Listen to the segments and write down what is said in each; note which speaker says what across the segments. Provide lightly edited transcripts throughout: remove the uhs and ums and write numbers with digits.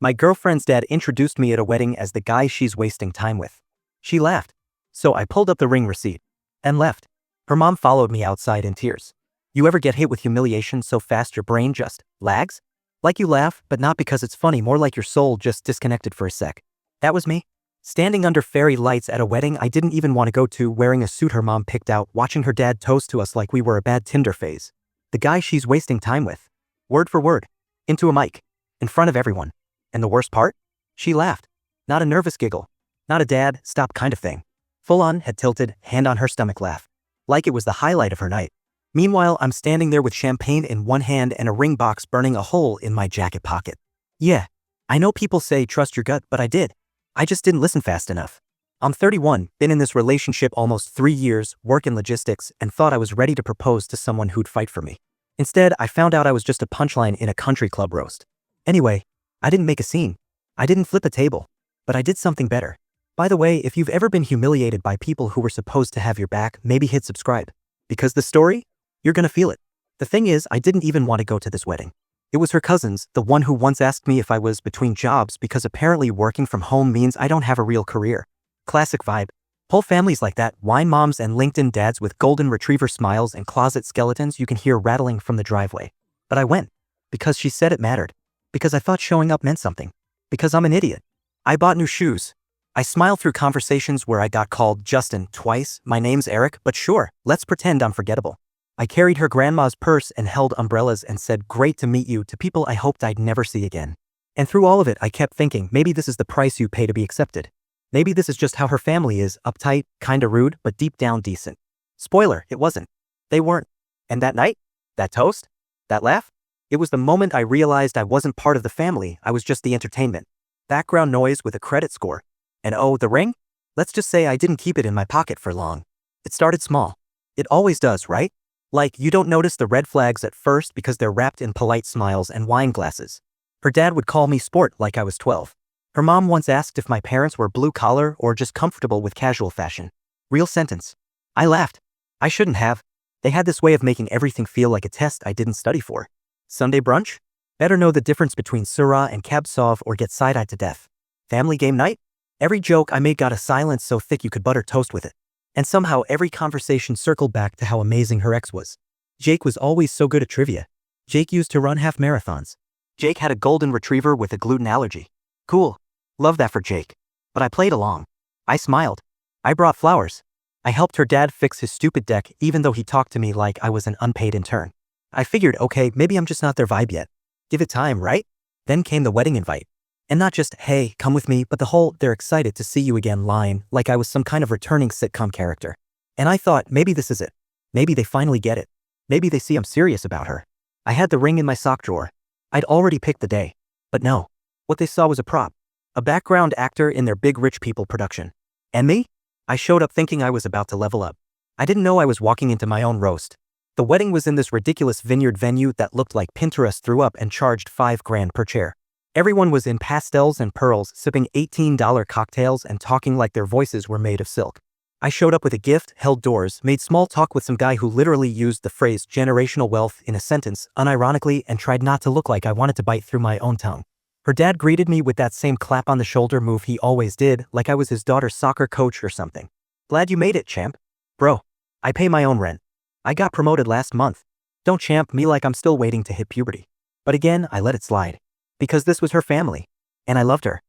Speaker 1: My girlfriend's dad introduced me at a wedding as the guy she's wasting time with. She laughed. So I pulled up the ring receipt. And left. Her mom followed me outside in tears. You ever get hit with humiliation so fast your brain just lags? Like you laugh, but not because it's funny, more like your soul just disconnected for a sec. That was me. Standing under fairy lights at a wedding I didn't even want to go to, wearing a suit her mom picked out, watching her dad toast to us like we were a bad Tinder phase. The guy she's wasting time with. Word for word. Into a mic. In front of everyone. And the worst part? She laughed. Not a nervous giggle. Not a dad, stop kind of thing. Full on, head tilted, hand on her stomach laugh. Like it was the highlight of her night. Meanwhile, I'm standing there with champagne in one hand and a ring box burning a hole in my jacket pocket. Yeah. I know people say trust your gut, but I did. I just didn't listen fast enough. I'm 31, been in this relationship almost 3 years, work in logistics, and thought I was ready to propose to someone who'd fight for me. Instead, I found out I was just a punchline in a country club roast. Anyway, I didn't make a scene. I didn't flip a table. But I did something better. By the way, if you've ever been humiliated by people who were supposed to have your back, maybe hit subscribe. Because the story? You're gonna feel it. The thing is, I didn't even want to go to this wedding. It was her cousin's, the one who once asked me if I was between jobs because apparently working from home means I don't have a real career. Classic vibe. Whole families like that, wine moms and LinkedIn dads with golden retriever smiles and closet skeletons you can hear rattling from the driveway. But I went. Because she said it mattered. Because I thought showing up meant something. Because I'm an idiot. I bought new shoes. I smiled through conversations where I got called Justin twice. My name's Eric, but sure, let's pretend I'm forgettable. I carried her grandma's purse and held umbrellas and said great to meet you to people I hoped I'd never see again. And through all of it I kept thinking maybe this is the price you pay to be accepted. Maybe this is just how her family is, uptight, kinda rude, but deep down decent. Spoiler, it wasn't. They weren't. And that night? That toast? That laugh? It was the moment I realized I wasn't part of the family, I was just the entertainment. Background noise with a credit score. And oh, the ring? Let's just say I didn't keep it in my pocket for long. It started small. It always does, right? Like, you don't notice the red flags at first because they're wrapped in polite smiles and wine glasses. Her dad would call me sport like I was 12. Her mom once asked if my parents were blue collar or just comfortable with casual fashion. Real sentence. I laughed. I shouldn't have. They had this way of making everything feel like a test I didn't study for. Sunday brunch? Better know the difference between Syrah and Cab Sauv or get side-eyed to death. Family game night? Every joke I made got a silence so thick you could butter toast with it. And somehow every conversation circled back to how amazing her ex was. Jake was always so good at trivia. Jake used to run half marathons. Jake had a golden retriever with a gluten allergy. Cool. Love that for Jake. But I played along. I smiled. I brought flowers. I helped her dad fix his stupid deck even though he talked to me like I was an unpaid intern. I figured, okay, maybe I'm just not their vibe yet. Give it time, right? Then came the wedding invite. And not just, hey, come with me, but the whole, they're excited to see you again line, like I was some kind of returning sitcom character. And I thought, maybe this is it. Maybe they finally get it. Maybe they see I'm serious about her. I had the ring in my sock drawer. I'd already picked the day. But no. What they saw was a prop. A background actor in their big rich people production. And me? I showed up thinking I was about to level up. I didn't know I was walking into my own roast. The wedding was in this ridiculous vineyard venue that looked like Pinterest threw up and charged $5 grand per chair. Everyone was in pastels and pearls, sipping $18 cocktails and talking like their voices were made of silk. I showed up with a gift, held doors, made small talk with some guy who literally used the phrase generational wealth in a sentence, unironically, and tried not to look like I wanted to bite through my own tongue. Her dad greeted me with that same clap on the shoulder move he always did, like I was his daughter's soccer coach or something. Glad you made it, champ. Bro, I pay my own rent. I got promoted last month. Don't champ me like I'm still waiting to hit puberty. But again, I let it slide. Because this was her family. And I loved her.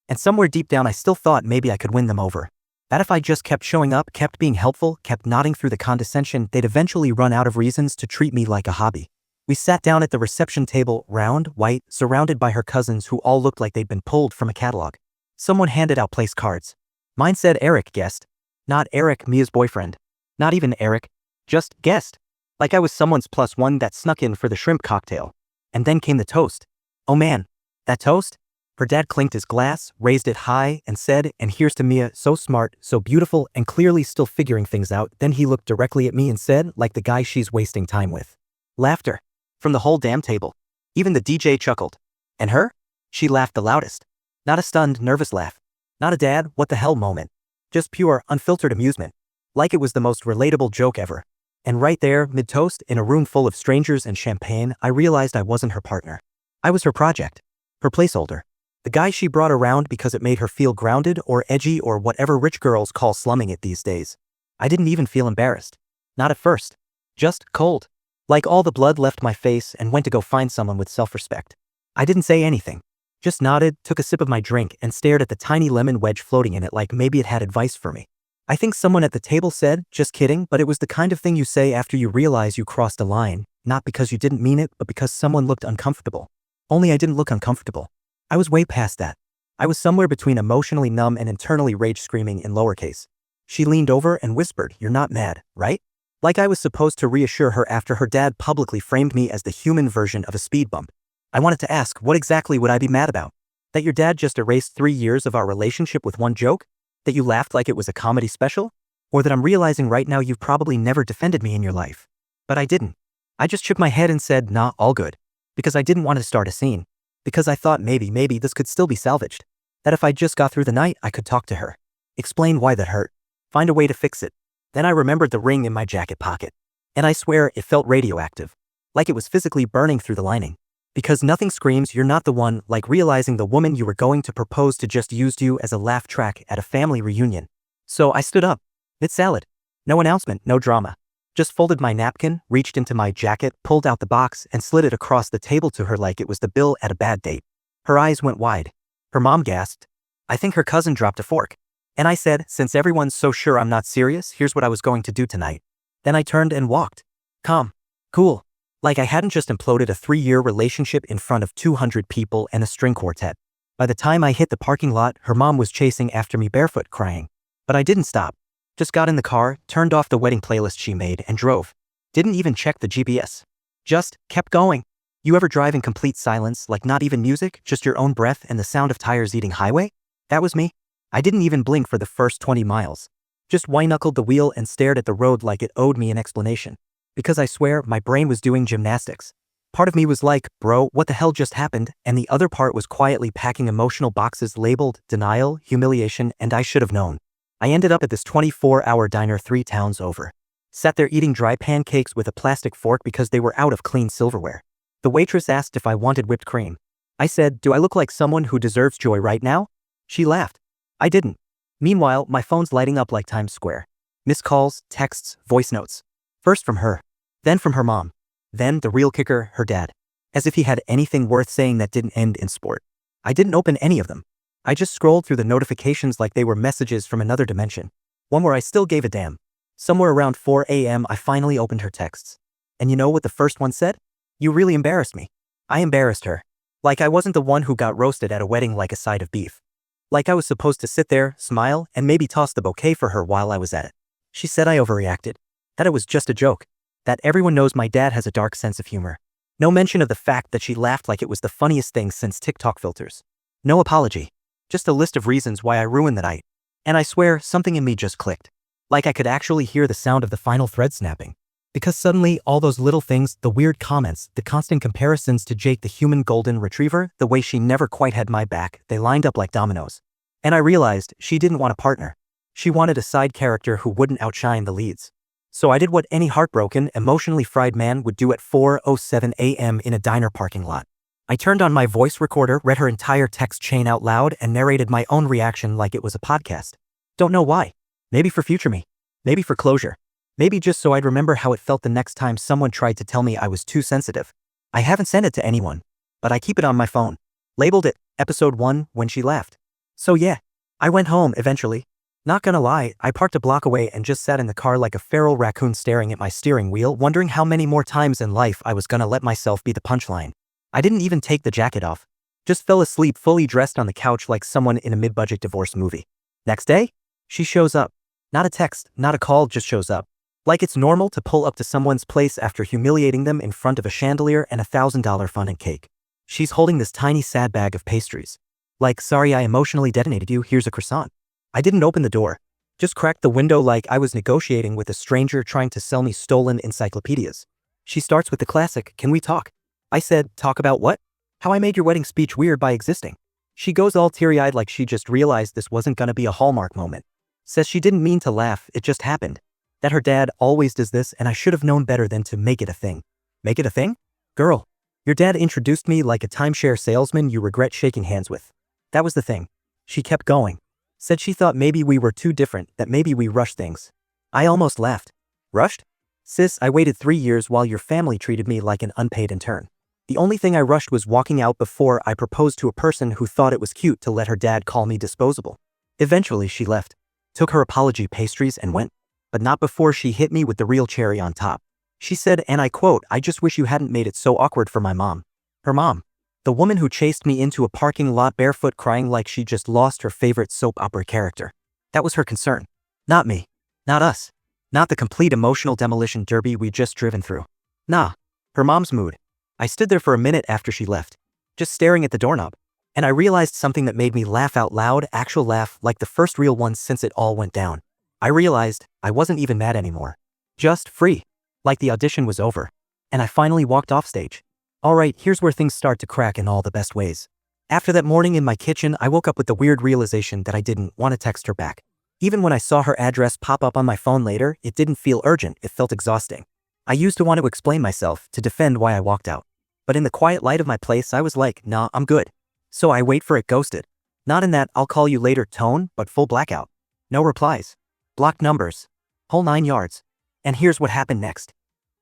Speaker 1: And somewhere deep down I still thought maybe I could win them over. That if I just kept showing up, kept being helpful, kept nodding through the condescension, they'd eventually run out of reasons to treat me like a hobby. We sat down at the reception table, round, white, surrounded by her cousins who all looked like they'd been pulled from a catalog. Someone handed out place cards. Mine said Eric guest. Not Eric, Mia's boyfriend. Not even Eric. Just guest. Like I was someone's +1 that snuck in for the shrimp cocktail. And then came the toast. Oh man, that toast? Her dad clinked his glass, raised it high, and said, and here's to Mia, so smart, so beautiful, and clearly still figuring things out. Then he looked directly at me and said, like the guy she's wasting time with. Laughter. From the whole damn table. Even the DJ chuckled. And her? She laughed the loudest. Not a stunned, nervous laugh. Not a dad, what the hell moment. Just pure, unfiltered amusement. Like it was the most relatable joke ever. And right there, mid-toast, in a room full of strangers and champagne, I realized I wasn't her partner. I was her project. Her placeholder. The guy she brought around because it made her feel grounded or edgy or whatever rich girls call slumming it these days. I didn't even feel embarrassed. Not at first. Just cold. Like all the blood left my face and went to go find someone with self-respect. I didn't say anything. Just nodded, took a sip of my drink, and stared at the tiny lemon wedge floating in it like maybe it had advice for me. I think someone at the table said, "Just kidding," but it was the kind of thing you say after you realize you crossed a line, not because you didn't mean it, but because someone looked uncomfortable. Only I didn't look uncomfortable. I was way past that. I was somewhere between emotionally numb and internally rage screaming in lowercase. She leaned over and whispered, "You're not mad, right?" Like I was supposed to reassure her after her dad publicly framed me as the human version of a speed bump. I wanted to ask, what exactly would I be mad about? That your dad just erased 3 years of our relationship with one joke? That you laughed like it was a comedy special? Or that I'm realizing right now you've probably never defended me in your life? But I didn't. I just shook my head and said, "Nah, all good." Because I didn't want to start a scene. Because I thought maybe this could still be salvaged. That if I just got through the night, I could talk to her. Explain why that hurt. Find a way to fix it. Then I remembered the ring in my jacket pocket. And I swear it felt radioactive. Like it was physically burning through the lining. Because nothing screams you're not the one like realizing the woman you were going to propose to just used you as a laugh track at a family reunion. So I stood up. Mid-salad. No announcement, no drama. Just folded my napkin, reached into my jacket, pulled out the box, and slid it across the table to her like it was the bill at a bad date. Her eyes went wide. Her mom gasped. I think her cousin dropped a fork. And I said, since everyone's so sure I'm not serious, here's what I was going to do tonight. Then I turned and walked. Calm. Cool. Like I hadn't just imploded a 3-year relationship in front of 200 people and a string quartet. By the time I hit the parking lot, her mom was chasing after me barefoot crying. But I didn't stop. Just got in the car, turned off the wedding playlist she made, and drove. Didn't even check the GPS. Just kept going. You ever drive in complete silence, like not even music, just your own breath and the sound of tires eating highway? That was me. I didn't even blink for the first 20 miles. Just white-knuckled the wheel and stared at the road like it owed me an explanation. Because I swear, my brain was doing gymnastics. Part of me was like, bro, what the hell just happened? And the other part was quietly packing emotional boxes labeled denial, humiliation, and I should have known. I ended up at this 24-hour diner 3 towns over. Sat there eating dry pancakes with a plastic fork because they were out of clean silverware. The waitress asked if I wanted whipped cream. I said, "Do I look like someone who deserves joy right now?" She laughed. I didn't. Meanwhile, my phone's lighting up like Times Square. Missed calls, texts, voice notes. First from her. Then from her mom. Then, the real kicker, her dad. As if he had anything worth saying that didn't end in sport. I didn't open any of them. I just scrolled through the notifications like they were messages from another dimension. One where I still gave a damn. Somewhere around 4 a.m. I finally opened her texts. And you know what the first one said? "You really embarrassed me." I embarrassed her. Like I wasn't the one who got roasted at a wedding like a side of beef. Like I was supposed to sit there, smile, and maybe toss the bouquet for her while I was at it. She said I overreacted. That it was just a joke. That everyone knows my dad has a dark sense of humor. No mention of the fact that she laughed like it was the funniest thing since TikTok filters. No apology. Just a list of reasons why I ruined the night. And I swear, something in me just clicked. Like I could actually hear the sound of the final thread snapping. Because suddenly, all those little things, the weird comments, the constant comparisons to Jake the human golden retriever, the way she never quite had my back, they lined up like dominoes. And I realized she didn't want a partner. She wanted a side character who wouldn't outshine the leads. So I did what any heartbroken, emotionally fried man would do at 4:07 a.m. in a diner parking lot. I turned on my voice recorder, read her entire text chain out loud, and narrated my own reaction like it was a podcast. Don't know why. Maybe for future me. Maybe for closure. Maybe just so I'd remember how it felt the next time someone tried to tell me I was too sensitive. I haven't sent it to anyone, but I keep it on my phone. Labeled it, Episode 1, When She Laughed. So yeah, I went home eventually. Not gonna lie, I parked a block away and just sat in the car like a feral raccoon staring at my steering wheel, wondering how many more times in life I was gonna let myself be the punchline. I didn't even take the jacket off. Just fell asleep fully dressed on the couch like someone in a mid-budget divorce movie. Next day, she shows up. Not a text, not a call, just shows up. Like it's normal to pull up to someone's place after humiliating them in front of a chandelier and a $1,000 fondant cake. She's holding this tiny sad bag of pastries. Like, "Sorry I emotionally detonated you, here's a croissant." I didn't open the door. Just cracked the window like I was negotiating with a stranger trying to sell me stolen encyclopedias. She starts with the classic, "Can we talk?" I said, "Talk about what?" "How I made your wedding speech weird by existing." She goes all teary-eyed like she just realized this wasn't gonna be a Hallmark moment. Says she didn't mean to laugh, it just happened. That her dad always does this and I should have known better than to make it a thing. Make it a thing? Girl, your dad introduced me like a timeshare salesman you regret shaking hands with. That was the thing. She kept going. Said she thought maybe we were too different, that maybe we rushed things. I almost laughed. Rushed? Sis, I waited 3 years while your family treated me like an unpaid intern. The only thing I rushed was walking out before I proposed to a person who thought it was cute to let her dad call me disposable. Eventually she left, took her apology pastries and went. But not before she hit me with the real cherry on top. She said, and I quote, "I just wish you hadn't made it so awkward for my mom." Her mom. The woman who chased me into a parking lot barefoot crying like she just lost her favorite soap opera character. That was her concern. Not me. Not us. Not the complete emotional demolition derby we'd just driven through. Nah. Her mom's mood. I stood there for a minute after she left, just staring at the doorknob. And I realized something that made me laugh out loud, actual laugh, like the first real one since it all went down. I realized I wasn't even mad anymore. Just free. Like the audition was over. And I finally walked off stage. Alright, here's where things start to crack in all the best ways. After that morning in my kitchen, I woke up with the weird realization that I didn't want to text her back. Even when I saw her address pop up on my phone later, it didn't feel urgent, it felt exhausting. I used to want to explain myself, to defend why I walked out. But in the quiet light of my place, I was like, nah, I'm good. So I wait for it ghosted. Not in that "I'll call you later" tone, but full blackout. No replies. Blocked numbers. Whole 9 yards. And here's what happened next.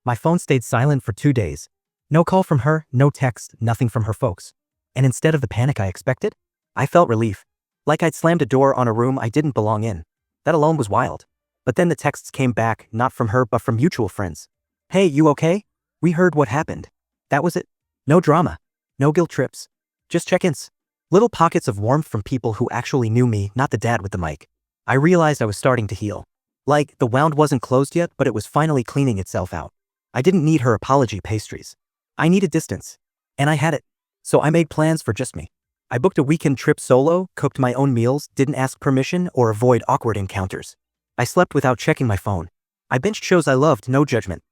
Speaker 1: My phone stayed silent for 2 days. No call from her, no text, nothing from her folks. And instead of the panic I expected, I felt relief. Like I'd slammed a door on a room I didn't belong in. That alone was wild. But then the texts came back, not from her but from mutual friends. "Hey, you okay? We heard what happened." That was it. No drama. No guilt trips. Just check-ins. Little pockets of warmth from people who actually knew me, not the dad with the mic. I realized I was starting to heal. Like, the wound wasn't closed yet, but it was finally cleaning itself out. I didn't need her apology pastries. I needed distance. And I had it. So I made plans for just me. I booked a weekend trip solo, cooked my own meals, didn't ask permission or avoid awkward encounters. I slept without checking my phone. I binged shows I loved, no judgment.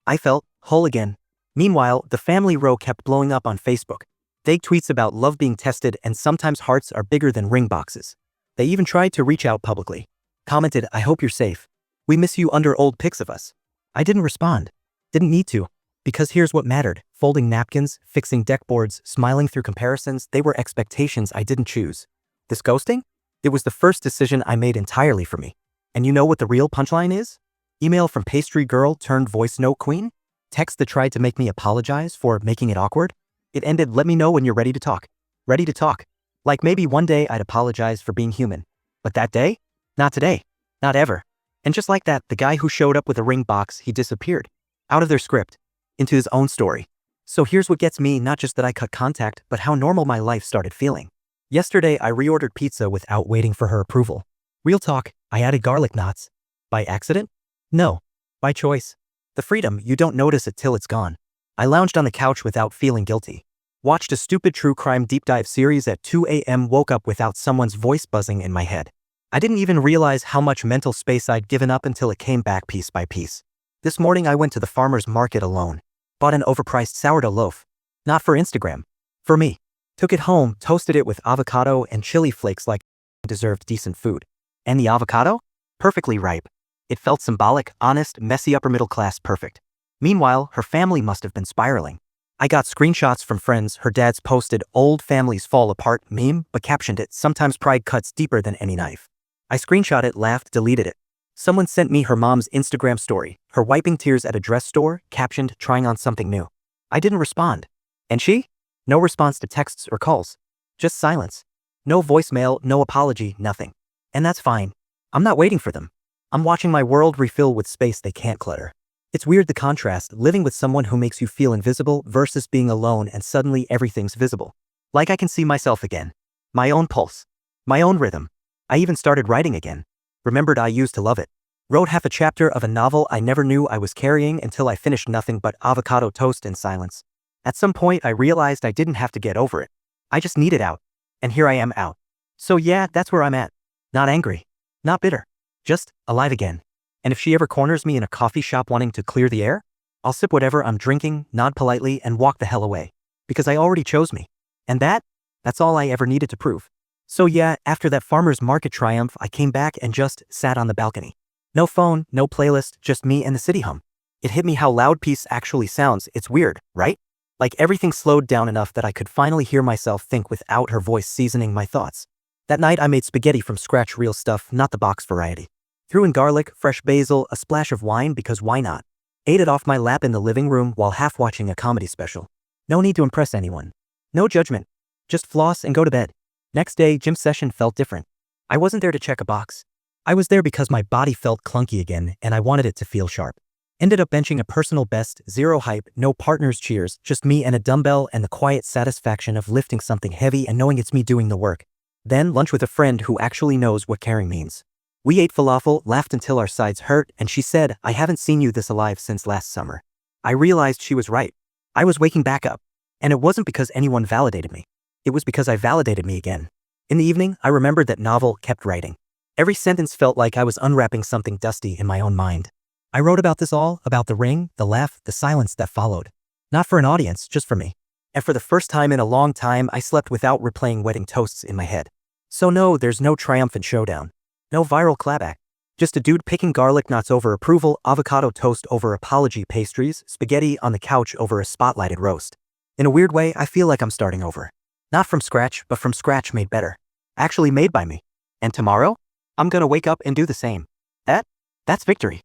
Speaker 1: I felt whole again. Meanwhile, the family row kept blowing up on Facebook. Vague tweets about love being tested, and sometimes hearts are bigger than ring boxes. They even tried to reach out publicly. Commented, "I hope you're safe. We miss you" under old pics of us. I didn't respond. Didn't need to. Because here's what mattered. Folding napkins, fixing deck boards, smiling through comparisons, they were expectations I didn't choose. This ghosting? It was the first decision I made entirely for me. And you know what the real punchline is? Email from pastry girl turned voice note queen? Text that tried to make me apologize for making it awkward? It ended, "Let me know when you're ready to talk." Ready to talk. Like maybe one day I'd apologize for being human. But that day? Not today. Not ever. And just like that, the guy who showed up with a ring box, he disappeared. Out of their script. Into his own story. So here's what gets me, not just that I cut contact, but how normal my life started feeling. Yesterday, I reordered pizza without waiting for her approval. Real talk, I added garlic knots. By accident? No. By choice. The freedom, you don't notice it till it's gone. I lounged on the couch without feeling guilty. Watched a stupid true crime deep dive series at 2 a.m. Woke up without someone's voice buzzing in my head. I didn't even realize how much mental space I'd given up until it came back piece by piece. This morning I went to the farmer's market alone. Bought an overpriced sourdough loaf. Not for Instagram. For me. Took it home, toasted it with avocado and chili flakes like it deserved decent food. And the avocado? Perfectly ripe. It felt symbolic, honest, messy upper middle class perfect. Meanwhile, her family must have been spiraling. I got screenshots from friends. Her dad's posted "old families fall apart" meme, but captioned it, "Sometimes pride cuts deeper than any knife." I screenshot it, laughed, deleted it. Someone sent me her mom's Instagram story, her wiping tears at a dress store, captioned, "Trying on something new." I didn't respond. And she? No response to texts or calls. Just silence. No voicemail, no apology, nothing. And that's fine. I'm not waiting for them. I'm watching my world refill with space they can't clutter. It's weird the contrast, living with someone who makes you feel invisible versus being alone and suddenly everything's visible. Like I can see myself again. My own pulse. My own rhythm. I even started writing again. Remembered I used to love it. Wrote half a chapter of a novel I never knew I was carrying until I finished nothing but avocado toast in silence. At some point I realized I didn't have to get over it. I just needed out. And here I am out. So yeah, that's where I'm at. Not angry. Not bitter. Just alive again. And if she ever corners me in a coffee shop wanting to clear the air, I'll sip whatever I'm drinking, nod politely, and walk the hell away. Because I already chose me. And that's all I ever needed to prove. So yeah, after that farmer's market triumph, I came back and just sat on the balcony. No phone, no playlist, just me and the city hum. It hit me how loud peace actually sounds. It's weird, right? Like everything slowed down enough that I could finally hear myself think without her voice seasoning my thoughts. That night I made spaghetti from scratch, real stuff, not the box variety. Threw in garlic, fresh basil, a splash of wine because why not? Ate it off my lap in the living room while half watching a comedy special. No need to impress anyone. No judgment. Just floss and go to bed. Next day, gym session felt different. I wasn't there to check a box. I was there because my body felt clunky again and I wanted it to feel sharp. Ended up benching a personal best, zero hype, no partners cheers, just me and a dumbbell and the quiet satisfaction of lifting something heavy and knowing it's me doing the work. Then lunch with a friend who actually knows what caring means. We ate falafel, laughed until our sides hurt, and she said, "I haven't seen you this alive since last summer." I realized she was right. I was waking back up. And it wasn't because anyone validated me. It was because I validated me again. In the evening, I remembered that novel, kept writing. Every sentence felt like I was unwrapping something dusty in my own mind. I wrote about this all, about the ring, the laugh, the silence that followed. Not for an audience, just for me. And for the first time in a long time, I slept without replaying wedding toasts in my head. So no, there's no triumphant showdown. No viral clapback. Just a dude picking garlic knots over approval, avocado toast over apology pastries, spaghetti on the couch over a spotlighted roast. In a weird way, I feel like I'm starting over. Not from scratch, but from scratch made better. Actually made by me. And tomorrow? I'm gonna wake up and do the same. That's victory.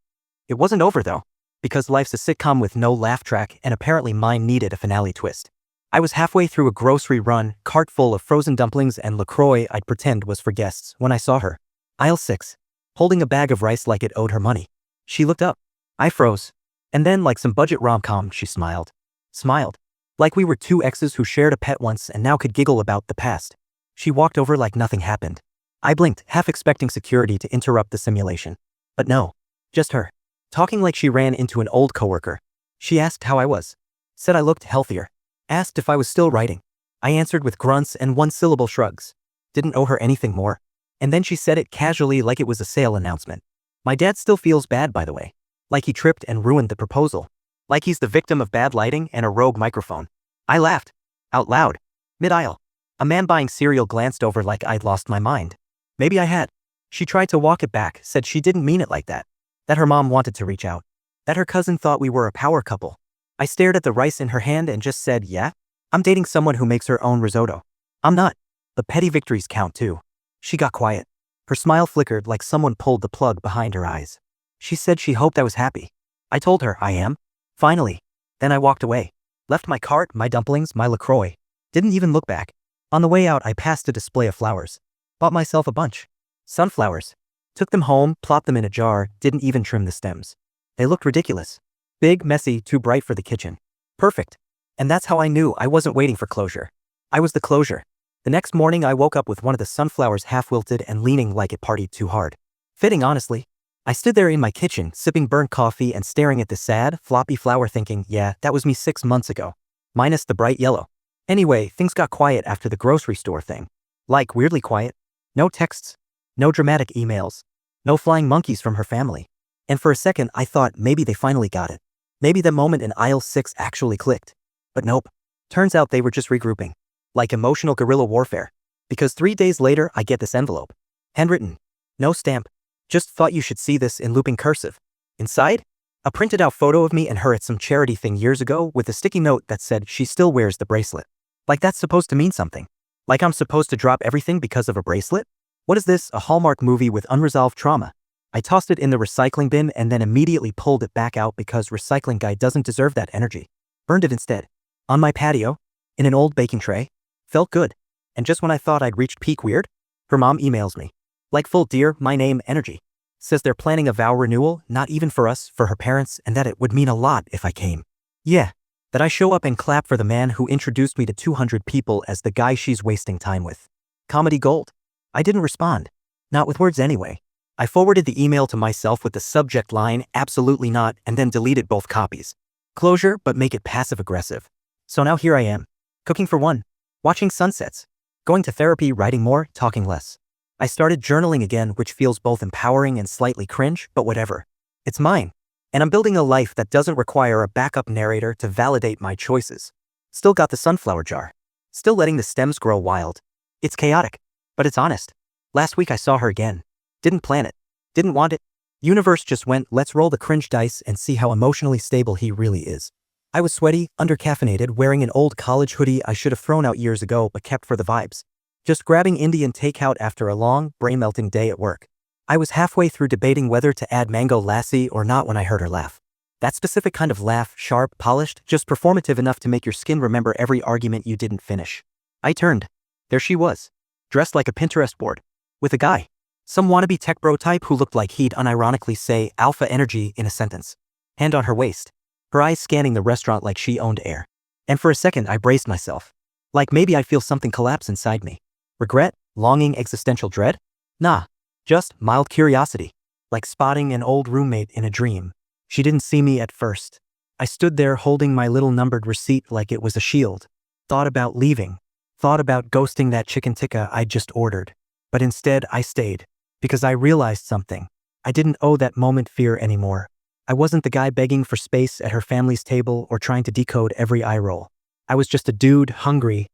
Speaker 1: It wasn't over though. Because life's a sitcom with no laugh track and apparently mine needed a finale twist. I was halfway through a grocery run, cart full of frozen dumplings and LaCroix I'd pretend was for guests, when I saw her. Aisle 6. Holding a bag of rice like it owed her money. She looked up. I froze. And then, like some budget rom-com, she smiled. Smiled. Like we were two exes who shared a pet once and now could giggle about the past. She walked over like nothing happened. I blinked, half expecting security to interrupt the simulation. But no. Just her. Talking like she ran into an old coworker. She asked how I was. Said I looked healthier. Asked if I was still writing. I answered with grunts and one-syllable shrugs. Didn't owe her anything more. And then she said it casually like it was a sale announcement. My dad still feels bad, by the way. Like he tripped and ruined the proposal. Like he's the victim of bad lighting and a rogue microphone. I laughed. Out loud. Mid-aisle. A man buying cereal glanced over like I'd lost my mind. Maybe I had. She tried to walk it back, said she didn't mean it like that. That her mom wanted to reach out. That her cousin thought we were a power couple. I stared at the rice in her hand and just said, yeah? I'm dating someone who makes her own risotto. I'm not. The petty victories count too. She got quiet. Her smile flickered like someone pulled the plug behind her eyes. She said she hoped I was happy. I told her I am. Finally. Then I walked away. Left my cart, my dumplings, my LaCroix. Didn't even look back. On the way out, I passed a display of flowers. Bought myself a bunch. Sunflowers. Took them home, plopped them in a jar, didn't even trim the stems. They looked ridiculous. Big, messy, too bright for the kitchen. Perfect. And that's how I knew I wasn't waiting for closure. I was the closure. The next morning I woke up with one of the sunflowers half wilted and leaning like it partied too hard. Fitting, honestly. I stood there in my kitchen, sipping burnt coffee and staring at the sad, floppy flower thinking, yeah, that was me 6 months ago. Minus the bright yellow. Anyway, things got quiet after the grocery store thing. Like, weirdly quiet. No texts. No dramatic emails. No flying monkeys from her family. And for a second I thought maybe they finally got it. Maybe the moment in aisle 6 actually clicked. But nope. Turns out they were just regrouping. Like emotional guerrilla warfare. Because 3 days later I get this envelope. Handwritten. No stamp. Just thought you should see this in looping cursive. Inside? A printed out photo of me and her at some charity thing years ago with a sticky note that said she still wears the bracelet. Like that's supposed to mean something. Like I'm supposed to drop everything because of a bracelet? What is this, a Hallmark movie with unresolved trauma? I tossed it in the recycling bin and then immediately pulled it back out because recycling guy doesn't deserve that energy. Burned it instead. On my patio. In an old baking tray. Felt good. And just when I thought I'd reached peak weird, her mom emails me. Like full dear, my name, energy. Says they're planning a vow renewal, not even for us, for her parents, and that it would mean a lot if I came. Yeah. That I show up and clap for the man who introduced me to 200 people as the guy she's wasting time with. Comedy gold. I didn't respond. Not with words anyway. I forwarded the email to myself with the subject line, absolutely not, and then deleted both copies. Closure, but make it passive-aggressive. So now here I am. Cooking for one. Watching sunsets. Going to therapy, writing more, talking less. I started journaling again, which feels both empowering and slightly cringe, but whatever. It's mine. And I'm building a life that doesn't require a backup narrator to validate my choices. Still got the sunflower jar. Still letting the stems grow wild. It's chaotic. But it's honest. Last week I saw her again. Didn't plan it. Didn't want it. Universe just went, let's roll the cringe dice and see how emotionally stable he really is. I was sweaty, undercaffeinated, wearing an old college hoodie I should have thrown out years ago but kept for the vibes. Just grabbing Indian takeout after a long, brain-melting day at work. I was halfway through debating whether to add mango lassi or not when I heard her laugh. That specific kind of laugh, sharp, polished, just performative enough to make your skin remember every argument you didn't finish. I turned. There she was. Dressed like a Pinterest board. With a guy. Some wannabe tech bro type who looked like he'd unironically say alpha energy in a sentence. Hand on her waist. Her eyes scanning the restaurant like she owned air. And for a second I braced myself. Like maybe I'd feel something collapse inside me. Regret? Longing? Existential dread? Nah. Just mild curiosity. Like spotting an old roommate in a dream. She didn't see me at first. I stood there holding my little numbered receipt like it was a shield. Thought about leaving. Thought about ghosting that chicken tikka I'd just ordered. But instead I stayed. Because I realized something. I didn't owe that moment fear anymore. I wasn't the guy begging for space at her family's table or trying to decode every eye roll. I was just a dude, hungry,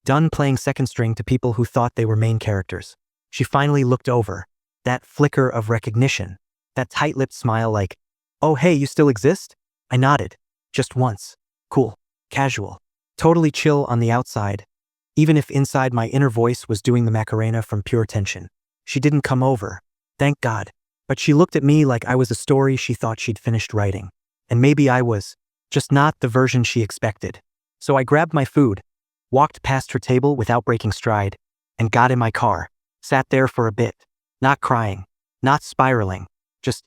Speaker 1: done playing second string to people who thought they were main characters. She finally looked over. That flicker of recognition. That tight-lipped smile like, "Oh hey, you still exist?" I nodded. Just once. Cool. Casual. Totally chill on the outside. Even if inside my inner voice was doing the Macarena from pure tension. She didn't come over. Thank God. But she looked at me like I was a story she thought she'd finished writing. And maybe I was. Just not the version she expected. So I grabbed my food, walked past her table without breaking stride, and got in my car. Sat there for a bit. Not crying. Not spiraling. Just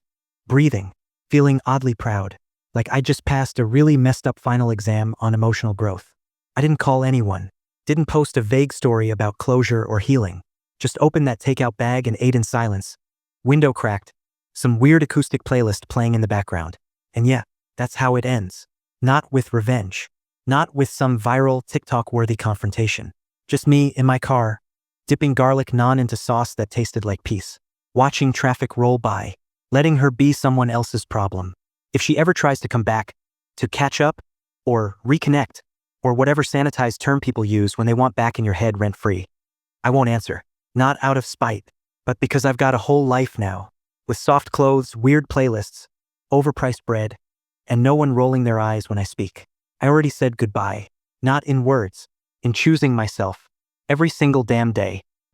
Speaker 1: breathing. Feeling oddly proud. Like I just passed a really messed up final exam on emotional growth. I didn't call anyone. Didn't post a vague story about closure or healing. Just opened that takeout bag and ate in silence. Window cracked. Some weird acoustic playlist playing in the background. And yeah, that's how it ends. Not with revenge. Not with some viral TikTok-worthy confrontation. Just me in my car, dipping garlic naan into sauce that tasted like peace. Watching traffic roll by. Letting her be someone else's problem. If she ever tries to come back, to catch up, or reconnect, or whatever sanitized term people use when they want back in your head rent-free, I won't answer. Not out of spite, but because I've got a whole life now, with soft clothes, weird playlists, overpriced bread, and no one rolling their eyes when I speak. I already said goodbye, not in words, in choosing myself, every single damn day.